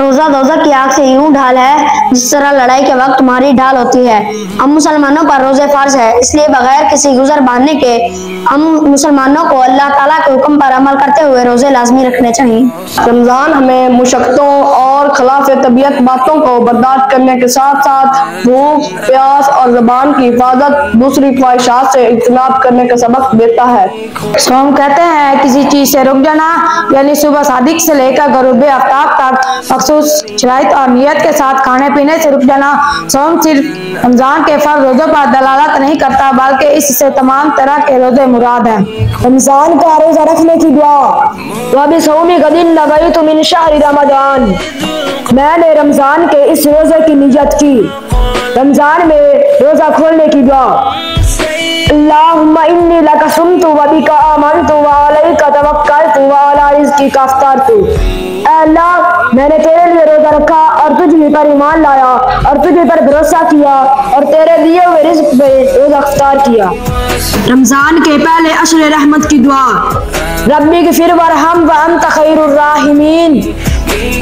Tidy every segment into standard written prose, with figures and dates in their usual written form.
रोजा दोज़ख की आग से यूं ढाल है जिस तरह लड़ाई के वक्त तुम्हारी ढाल होती है। हम मुसलमानों पर रोजे फर्ज है, इसलिए बगैर किसी गुजर बांधने के हम मुसलमानों को अल्लाह ताला के हुक्म पर अमल करते हुए रोजे लाजमी रखने चाहिए। रमजान हमें मुशक्क़तों और खिलाफ तबीयत बातों को बर्दाश्त करने के साथ साथ भूख, प्यास और ज़बान की हिफाजत, दूसरी ख्वाहिशात से इज्तनाब करने का सबक देता है। हम कहते हैं किसी चीज से रुक जाना, यानी सुबह सादिक से लेकर गरूब आफ्ताब तक मखसूस शराइत और नियत के साथ खाने पीने से रुक जाना। सोम सिर्फ रमजान के फर्ज रोजों पर दलालत नहीं करता, बल्कि इससे तमाम तरह के रोजे मुराद हैं। रमजान का रोजा रखने की दुआ। वबी सौमी गदिन नवैतु मिन शहरि रमजान, मैंने रमजान के इस रोजे की नियत की। रमजान में रोजा खोलने की दुआ। अल्लाहुम्मा इन्नी लका सुमतु व बिका आमनतु व अलैका तवक्कलतु व अला रिज़्क़िका अफ़्तरतु। अल्लाह, मैंने तेरे लिए रोजा रखा और तुझे पर ईमान लाया और तुझे पर भरोसा किया और तेरे दिए हुए रिज़्क़ पे रोजा इफ्तार किया। रमजान के पहले अशर रहमत की दुआ। रब्बी ग़फ़िर वरहम व अंत खैरुर राहिमीन,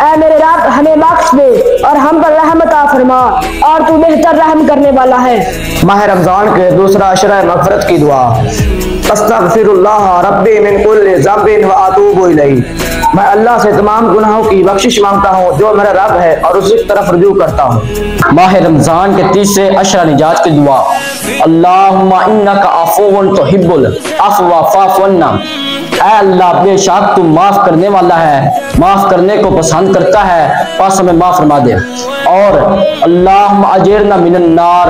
ऐ मेरे रब हमें बख्श दे और हम पर रहमत फरमा और तू बेहतर रहम करने वाला है। माह रमजान के दूसरा अशरा मग़फ़िरत की दुआ। अस्तग़फ़िरुल्लाह रब्बी मिन कुल्लि ज़ंबिन व अतूबु इलैहि, मैं अल्लाह से तमाम गुनाहों की बख्शिश मांगता हूँ जो मेरा रब है और उसी तरफ रुजू करता हूँ। माह रमजान के तीसरे अशरा निजात की दुआ। अल्लाहुम्मा इन्नका अफ़ुव्वुन तुहिब्बुल अफ़्वा फ़अफ़ु अन्ना, ऐ अल्लाह बेशक तू माफ करने वाला है, माफ करने को पसंद करता है, बस हमें माफ फरमा दे। और अल्लाहुम्मा अजिरना मिनन नार,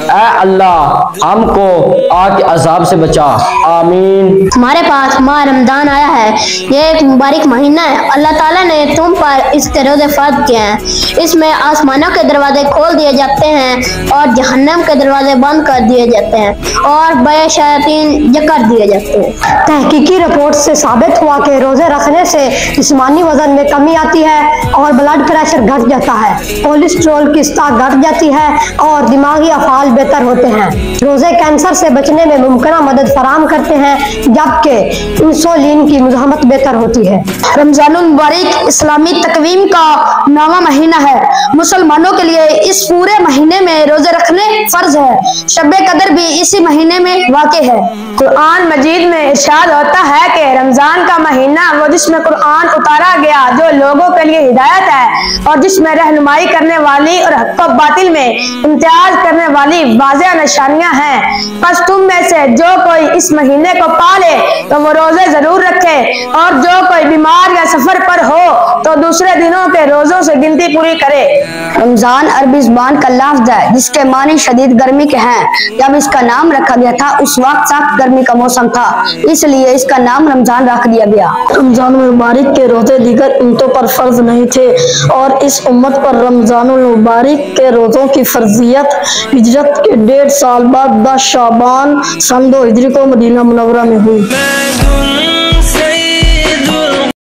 ऐ अल्लाह हमको आग के अजाब से बचा। आमीन। हमारे पास माह रमजान आया है, ये एक मुबारक महीना है। अल्लाह ताला ने तुम पर इसके रोजे फर्ज किए हैं। इसमें आसमानों के दरवाजे खोल दिए जाते हैं और जहन्नम के दरवाजे बंद कर दिए जाते हैं और बेशयातीन जकड़ दिए जाते हैं। तहकीकी रिपोर्ट से साबित हुआ कि रोजे रखने से जिस्मानी वजन में कमी आती है और ब्लड प्रेशर घट जाता है, कोलेस्ट्रॉल की सतह घट जाती है और दिमागी अफ़ाल बेहतर होते हैं। रोजे कैंसर से बचने में मुमकिन मदद फराहम करते हैं, जबकि इंसुलिन की मुज़ाहमत बेहतर होती है। रमजानुल मुबारक इस्लामी तकवीम का 9वां महीना है। मुसलमानों के लिए इस पूरे महीने में रोजे रखने फर्ज है। शब-ए कदर भी इसी महीने में वाक़े है। कुरान मजीद में इरशाद होता है कि रमजान का महीना वो जिसमें कुरान उतारा गया, जो लोगों के लिए हिदायत है और जिसमें रहनुमाई करने वाली और हक़ व बातिल में इम्तियाज करने वाली वाज़ेह निशानियां हैं। बस तुम में से जो कोई इस महीने को पाले तो वो रोजे जरूर रखे, और जो कोई बीमार या सफर पर हो तो दूसरे दिनों के रोजों से गिनती पूरी करे। रमजान अरबी ज़ुबान का लफ्ज़ है जिसके मानी शदीद गर्मी के हैं। जब इसका नाम रखा गया था उस वक्त सख्त गर्मी का मौसम था, इसलिए इसका नाम रमजान रख दिया गया। रमजान मुबारक के रोजे दीगर उम्मतों पर फर्ज नहीं थे और इस उम्मत पर रमजान मुबारक के रोजों की फर्जियत हिजरत के 1.5 साल बाद 10 शाबान सन 2 हिजरी को मदीना मुनव्वरा में हुई।